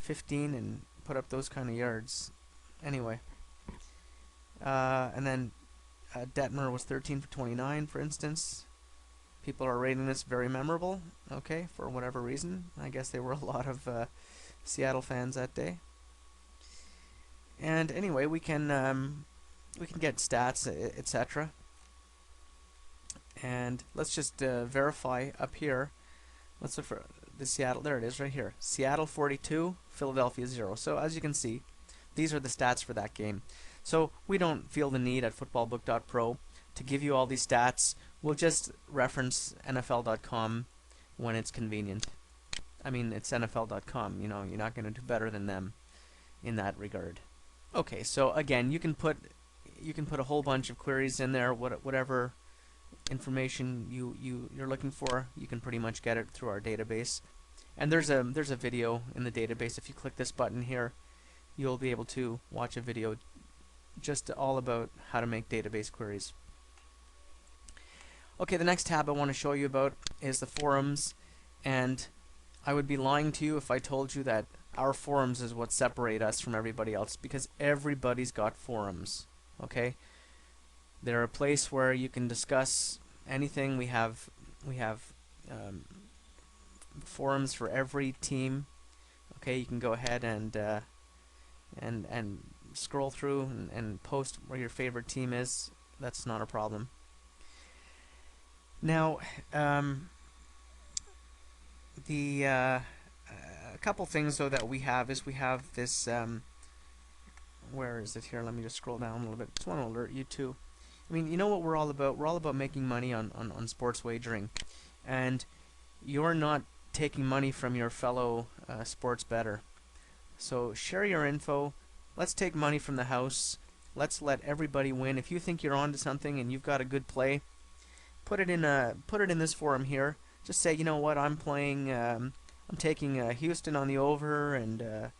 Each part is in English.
15 and put up those kind of yards. Anyway, and then Detmer was 13 for 29, for instance. People are rating this very memorable, okay, for whatever reason. I guess there were a lot of Seattle fans that day. And anyway, we can get stats, etc. And let's just verify up here. Let's look for the Seattle. There it is, right here. Seattle 42, Philadelphia 0. So as you can see, these are the stats for that game. So we don't feel the need at footballbook.pro to give you all these stats. We'll just reference NFL.com when it's convenient. I mean, it's NFL.com. You know, you're not going to do better than them in that regard. Okay, so again, you can put a whole bunch of queries in there. Whatever information you're looking for, you can pretty much get it through our database. And there's a video in the database. If you click this button here, you'll be able to watch a video just all about how to make database queries. Okay, the next tab I want to show you about is the forums, and I would be lying to you if I told you that our forums is what separate us from everybody else, because everybody's got forums. Okay, they're a place where you can discuss anything. We have forums for every team. Okay, you can go ahead and scroll through and post where your favorite team is. That's not a problem. Now, a couple things though that we have is we have this. Where is it here? Let me just scroll down a little bit. Just want to alert you too. I mean, you know what we're all about? We're all about making money on sports wagering, and you're not taking money from your fellow sports bettor. So share your info. Let's take money from the house. Let's let everybody win. If you think you're onto something and you've got a good play, put it in this forum here. Just say, you know what, I'm playing. I'm taking Houston on the over, and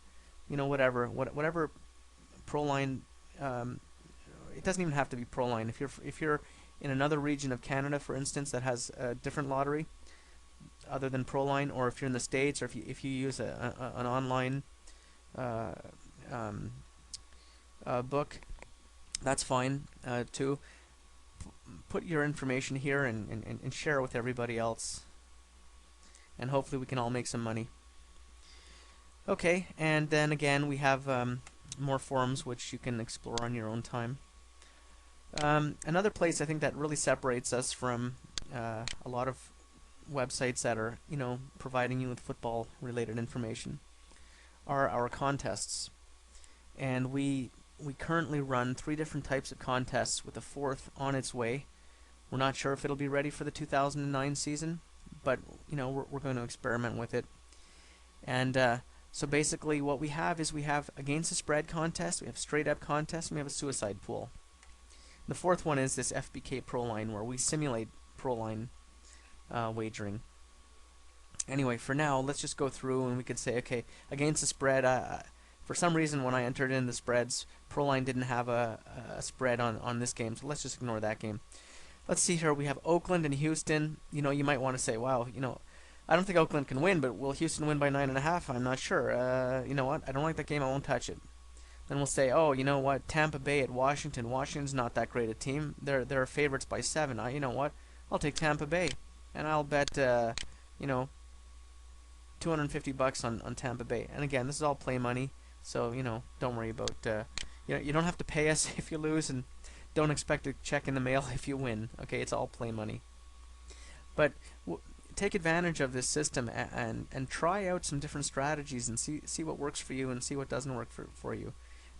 you know, whatever pro line. It doesn't even have to be pro line. If you're in another region of Canada, for instance, that has a different lottery other than pro line, or if you're in the States, or if you use an online book, that's fine too. Put your information here and share it with everybody else, and hopefully we can all make some money. Okay, and then again we have more forums which you can explore on your own time. Another place I think that really separates us from a lot of websites that are, you know, providing you with football related information are our contests. And we currently run 3 different types of contests, with a 4th on its way. We're not sure if it'll be ready for the 2009 season, but you know, we're going to experiment with it. And so basically what we have is we have against the spread contest, we have straight up contest, and we have a suicide pool. The 4th one is this FBK Pro Line, where we simulate Pro Line wagering. Anyway, for now, let's just go through and we could say, okay, against the spread, for some reason when I entered in the spreads, Pro Line didn't have a spread on this game, so let's just ignore that game. Let's see here, we have Oakland and Houston. You know, you might want to say, wow, you know, I don't think Oakland can win, but will Houston win by 9.5? I'm not sure. You know what, I don't like that game, I won't touch it. Then we'll say, oh, you know what, Tampa Bay at Washington. Washington's not that great a team. They're favorites by 7. You know what, I'll take Tampa Bay, and I'll bet you know, $250 on Tampa Bay. And again, this is all play money, so you know, don't worry about you know, you don't have to pay us if you lose, and don't expect a check in the mail if you win. Okay, it's all play money. But take advantage of this system and try out some different strategies and see what works for you and see what doesn't work for you.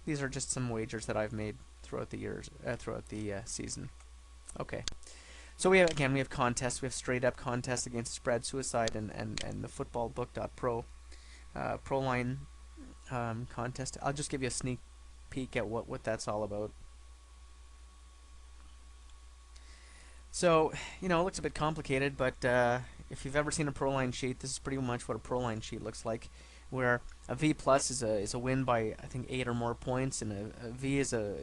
These are just some wagers that I've made throughout the years, throughout the season. Okay, so we have contests. We have straight up contests against spread, suicide, and the footballbook.pro pro line contest. I'll just give you a sneak peek at what that's all about. So, you know, it looks a bit complicated, but if you've ever seen a pro line sheet, this is pretty much what a pro line sheet looks like, where a V plus is a win by, I think, 8 or more points, and a V is a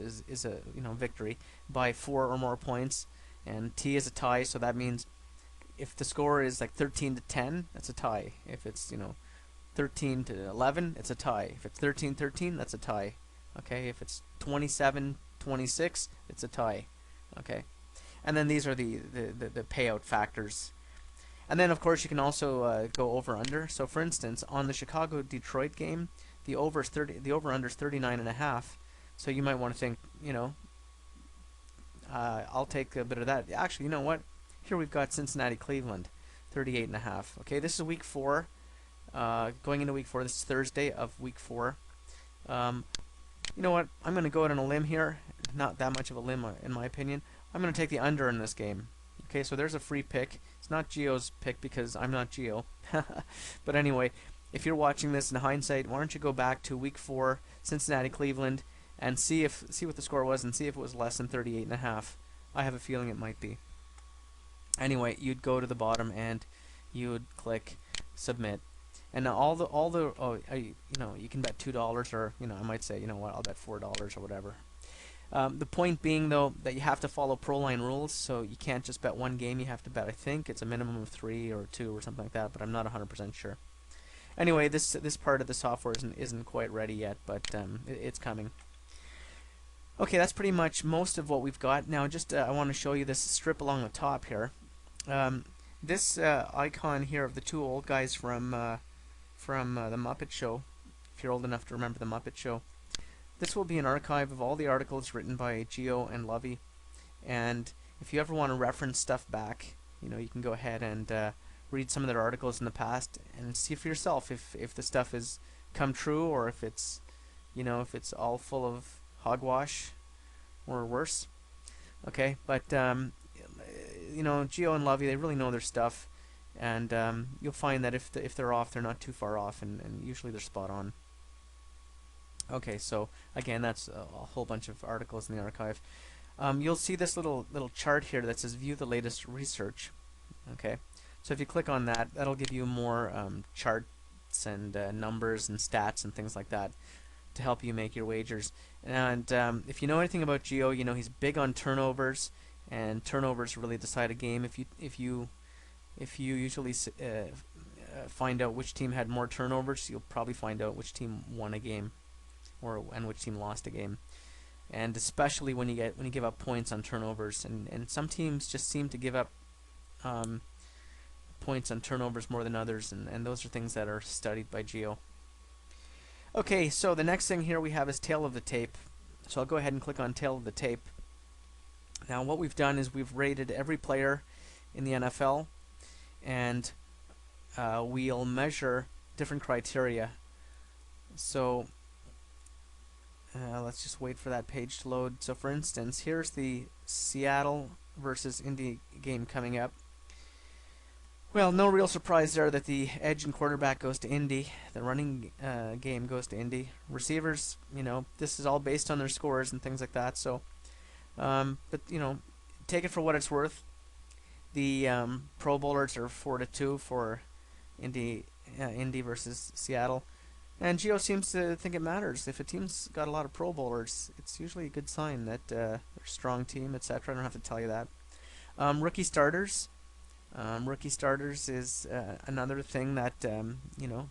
you know, victory by 4 or more points, and T is a tie. So that means if the score is like 13-10, that's a tie. If it's, you know, 13 to 11, it's a tie. If it's 13-13, that's a tie. Okay, if it's 27-26, it's a tie. Okay, and then these are the payout factors. And then of course you can also go over under. So for instance, on the Chicago Detroit game, the over under is 39.5. So you might want to think, I'll take a bit of that. Actually, you know what? Here we've got Cincinnati Cleveland, 38.5. Okay, this is week 4. Going into week 4, this is Thursday of week 4. You know what? I'm going to go out on a limb here. Not that much of a limb, in my opinion. I'm going to take the under in this game. Okay, so there's a free pick. It's not Gio's pick because I'm not Gio. But anyway, if you're watching this in hindsight, why don't you go back to week 4, Cincinnati Cleveland, and see what the score was and see if it was less than 38.5. I have a feeling it might be. Anyway, you'd go to the bottom and you would click submit. And now you can bet $2, or I might say, I'll bet $4 or whatever. The point being though that you have to follow ProLine rules, so you can't just bet one game. You have to bet, I think it's a minimum of 3 or 2 or something like that, but I'm not 100% sure. Anyway, this part of the software isn't quite ready yet, but it's coming. Okay, that's pretty much most of what we've got. Now, just I want to show you this strip along the top here. This icon here of the two old guys from the Muppet Show, if you're old enough to remember the Muppet Show. This will be an archive of all the articles written by Gio and Lovey, and if you ever want to reference stuff back, you can go ahead and read some of their articles in the past and see for yourself if the stuff has come true, or if it's if it's all full of hogwash or worse. Okay, but Gio and Lovey, they really know their stuff, and you'll find that if they're off, they're not too far off, and usually they're spot on. Okay, so again, that's a whole bunch of articles in the archive. You'll see this little chart here that says view the latest research. Okay, so if you click on that, that'll give you more charts and numbers and stats and things like that to help you make your wagers. And if you know anything about Gio, he's big on turnovers, and turnovers really decide a game. If you usually find out which team had more turnovers, you'll probably find out which team won a game, and which team lost a game. And especially when you give up points on turnovers, and some teams just seem to give up points on turnovers more than others, and those are things that are studied by Gio. Okay, so the next thing here we have is tail of the tape. So I'll go ahead and click on tail of the tape. Now what we've done is we've rated every player in the NFL, and we'll measure different criteria. So let's just wait for that page to load. So for instance, here's the Seattle versus Indy game coming up. Well, no real surprise there that the edge and quarterback goes to Indy. The running game goes to Indy. Receivers, this is all based on their scores and things like that. So, but take it for what it's worth. The Pro Bowlers are 4-2 for Indy versus Seattle, and Gio seems to think it matters. If a team's got a lot of Pro Bowlers, it's usually a good sign that they're a strong team, etc. I don't have to tell you that. Rookie starters. Rookie starters is another thing that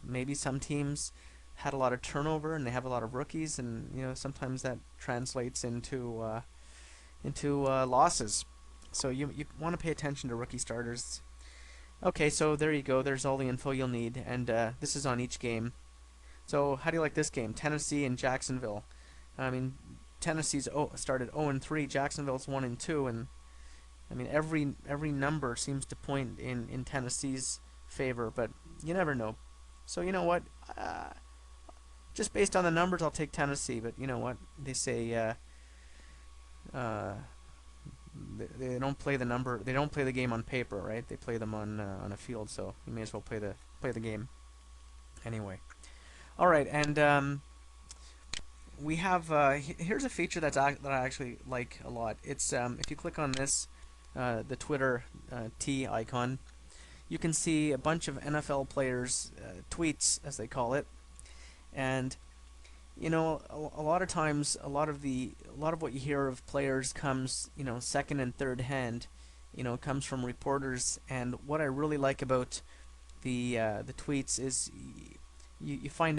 maybe some teams had a lot of turnover and they have a lot of rookies, and sometimes that translates into losses. So you want to pay attention to rookie starters. Okay, so there you go. There's all the info you'll need, and this is on each game. So how do you like this game? Tennessee and Jacksonville. I mean, Tennessee's started 0-3. Jacksonville's 1-2, and I mean, every number seems to point in Tennessee's favor, but you never know. So you know what? Just based on the numbers, I'll take Tennessee. But you know what? They say they don't play the number. They don't play the game on paper, right? They play them on a field. So you may as well play the game. Anyway, all right, and we have here's a feature that I actually like a lot. It's if you click on this. The Twitter T icon, you can see a bunch of NFL players' tweets, as they call it, and a lot of times, a lot of what you hear of players comes, second and third hand, comes from reporters. And what I really like about the tweets is you find out